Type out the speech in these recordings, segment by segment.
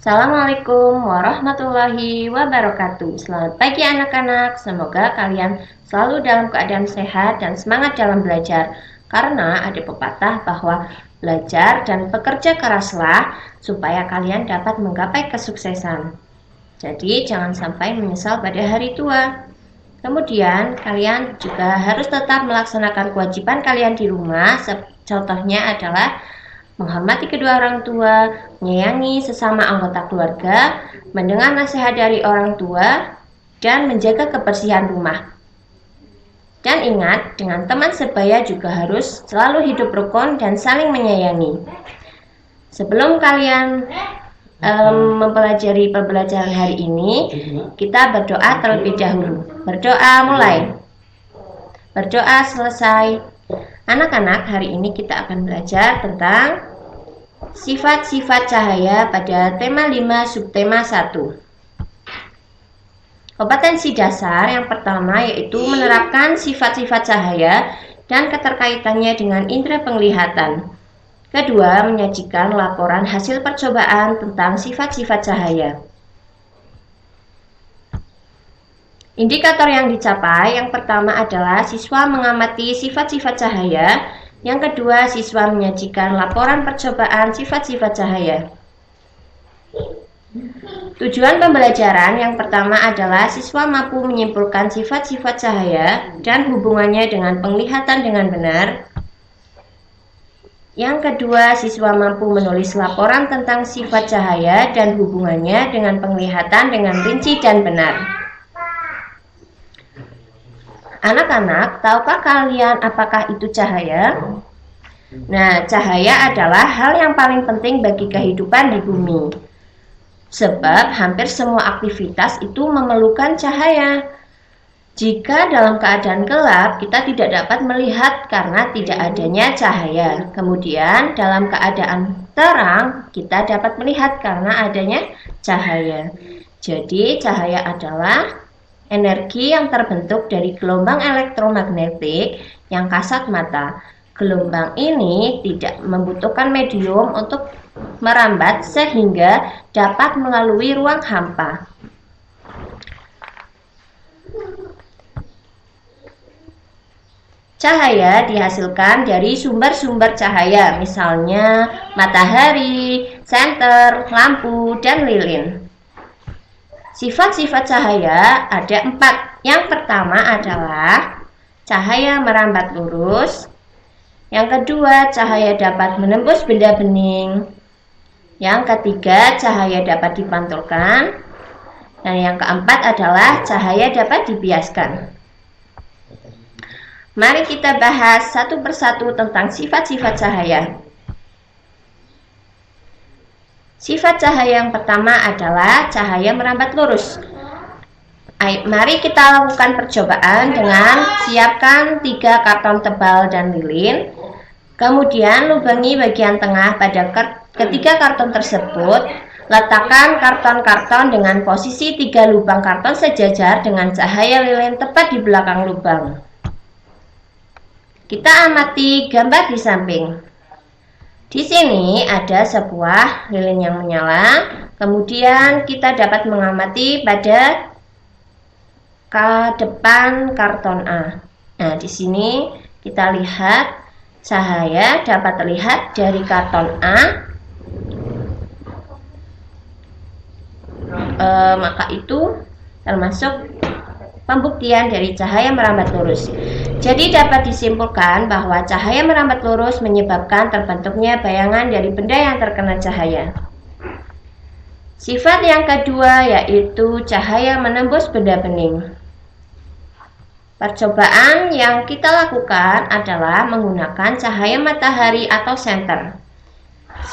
Assalamualaikum warahmatullahi wabarakatuh. Selamat pagi anak-anak, semoga kalian selalu dalam keadaan sehat dan semangat dalam belajar. Karena ada pepatah bahwa belajar dan bekerja keraslah supaya kalian dapat menggapai kesuksesan. Jadi jangan sampai menyesal pada hari tua. Kemudian kalian juga harus tetap melaksanakan kewajiban kalian di rumah. Contohnya adalah menghormati kedua orang tua, menyayangi sesama anggota keluarga, mendengar nasihat dari orang tua, dan menjaga kebersihan rumah. Dan ingat, dengan teman sebaya juga harus selalu hidup rukun dan saling menyayangi. Sebelum kalian mempelajari pembelajaran hari ini, kita berdoa terlebih dahulu. Berdoa mulai. Berdoa selesai. Anak-anak, hari ini kita akan belajar tentang sifat-sifat cahaya pada tema 5 subtema 1. Kompetensi dasar yang pertama yaitu menerapkan sifat-sifat cahaya dan keterkaitannya dengan indera penglihatan. Kedua, menyajikan laporan hasil percobaan tentang sifat-sifat cahaya. Indikator yang dicapai yang pertama adalah siswa mengamati sifat-sifat cahaya. Yang kedua, siswa menyajikan laporan percobaan sifat-sifat cahaya. Tujuan pembelajaran yang pertama adalah siswa mampu menyimpulkan sifat-sifat cahaya dan hubungannya dengan penglihatan dengan benar. Yang kedua, siswa mampu menulis laporan tentang sifat cahaya dan hubungannya dengan penglihatan dengan rinci dan benar. Anak-anak, tahukah kalian apakah itu cahaya? Nah, cahaya adalah hal yang paling penting bagi kehidupan di bumi. Sebab hampir semua aktivitas itu memerlukan cahaya. Jika dalam keadaan gelap, kita tidak dapat melihat karena tidak adanya cahaya. Kemudian, dalam keadaan terang, kita dapat melihat karena adanya cahaya. Jadi, cahaya adalah energi yang terbentuk dari gelombang elektromagnetik yang kasat mata. Gelombang ini tidak membutuhkan medium untuk merambat sehingga dapat melalui ruang hampa. Cahaya dihasilkan dari sumber-sumber cahaya, misalnya matahari, senter, lampu, dan lilin. Sifat-sifat cahaya ada 4. Yang pertama adalah cahaya merambat lurus. Yang kedua, cahaya dapat menembus benda bening. Yang ketiga, cahaya dapat dipantulkan. Dan yang keempat adalah cahaya dapat dibiaskan. Mari kita bahas satu persatu tentang sifat-sifat cahaya. Sifat cahaya yang pertama adalah cahaya merambat lurus. Mari kita lakukan percobaan dengan siapkan 3 karton tebal dan lilin. Kemudian lubangi bagian tengah pada ketiga karton tersebut. Letakkan karton-karton dengan posisi 3 lubang karton sejajar dengan cahaya lilin tepat di belakang lubang. Kita amati gambar di samping. Di sini ada sebuah lilin yang menyala. Kemudian kita dapat mengamati pada depan karton A. Nah, di sini kita lihat cahaya dapat terlihat dari karton A. Maka itu termasuk pembuktian dari cahaya merambat lurus. Jadi dapat disimpulkan bahwa cahaya merambat lurus menyebabkan terbentuknya bayangan dari benda yang terkena cahaya. Sifat yang kedua yaitu cahaya menembus benda bening. Percobaan yang kita lakukan adalah menggunakan cahaya matahari atau senter.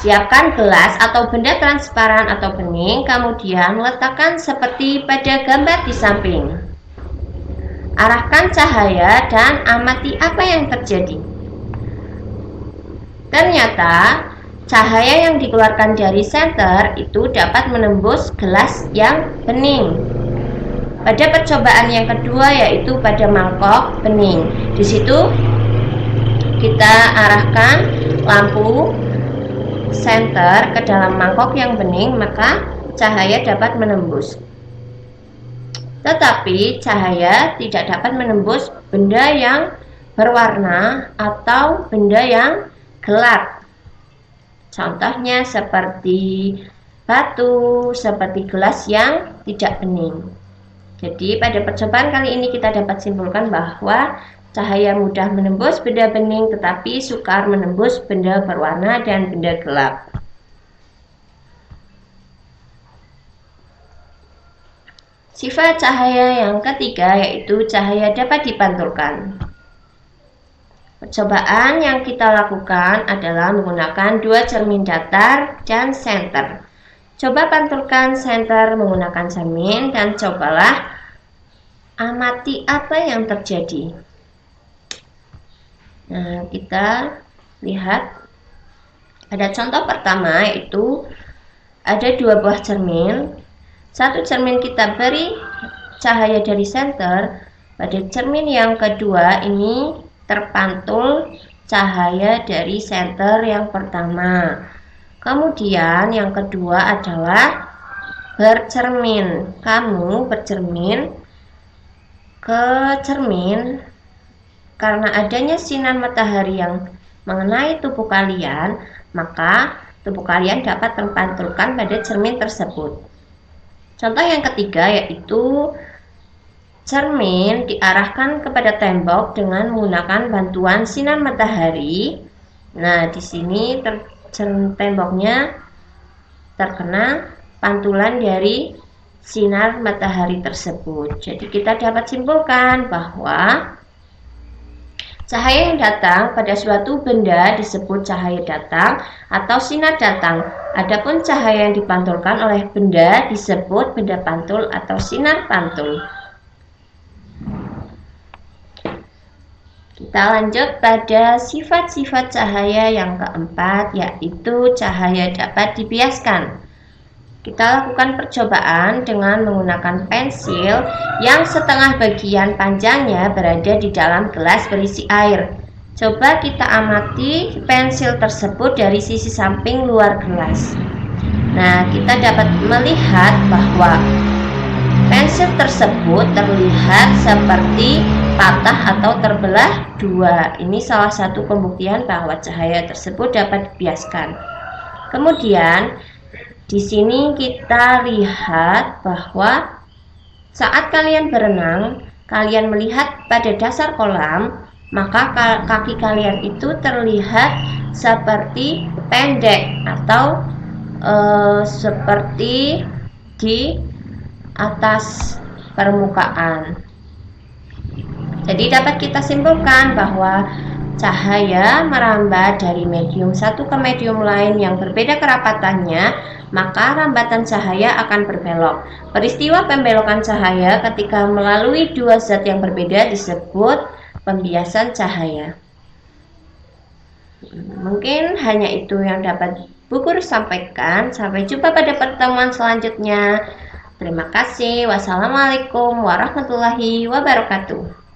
Siapkan gelas atau benda transparan atau bening, kemudian letakkan seperti pada gambar di samping. Arahkan cahaya dan amati apa yang terjadi. Ternyata cahaya yang dikeluarkan dari senter itu dapat menembus gelas yang bening. Pada percobaan yang kedua yaitu pada mangkok bening. Di situ kita arahkan lampu senter ke dalam mangkok yang bening, maka cahaya dapat menembus. Tetapi cahaya tidak dapat menembus benda yang berwarna atau benda yang gelap. Contohnya seperti batu, seperti gelas yang tidak bening. Jadi pada percobaan kali ini kita dapat simpulkan bahwa cahaya mudah menembus benda bening, tetapi sukar menembus benda berwarna dan benda gelap. Sifat cahaya yang ketiga yaitu cahaya dapat dipantulkan. Percobaan yang kita lakukan adalah menggunakan dua cermin datar dan senter. Coba pantulkan senter menggunakan cermin dan cobalah amati apa yang terjadi. Nah, kita lihat pada contoh pertama yaitu ada dua buah cermin. Satu cermin kita beri cahaya dari senter, pada cermin yang kedua ini terpantul cahaya dari senter yang pertama. Kemudian yang kedua adalah bercermin. Kamu bercermin ke cermin, karena adanya sinar matahari yang mengenai tubuh kalian, maka tubuh kalian dapat terpantulkan pada cermin tersebut. Contoh yang ketiga yaitu cermin diarahkan kepada tembok dengan menggunakan bantuan sinar matahari. Nah, di sini temboknya terkena pantulan dari sinar matahari tersebut. Jadi kita dapat simpulkan bahwa cahaya yang datang pada suatu benda disebut cahaya datang atau sinar datang. Adapun cahaya yang dipantulkan oleh benda disebut benda pantul atau sinar pantul. Kita lanjut pada sifat-sifat cahaya yang keempat, yaitu cahaya dapat dibiaskan. Kita lakukan percobaan dengan menggunakan pensil yang setengah bagian panjangnya berada di dalam gelas berisi air. Coba kita amati pensil tersebut dari sisi samping luar gelas. Nah, kita dapat melihat bahwa pensil tersebut terlihat seperti patah atau terbelah dua. Ini salah satu pembuktian bahwa cahaya tersebut dapat dibiaskan. Kemudian di sini kita lihat bahwa saat kalian berenang, kalian melihat pada dasar kolam, maka kaki kalian itu terlihat seperti pendek atau seperti di atas permukaan. Jadi dapat kita simpulkan bahwa cahaya merambat dari medium satu ke medium lain yang berbeda kerapatannya, maka rambatan cahaya akan berbelok. Peristiwa pembelokan cahaya ketika melalui dua zat yang berbeda disebut pembiasan cahaya. Mungkin hanya itu yang dapat Bu Guru sampaikan. Sampai jumpa pada pertemuan selanjutnya. Terima kasih. Wassalamualaikum warahmatullahi wabarakatuh.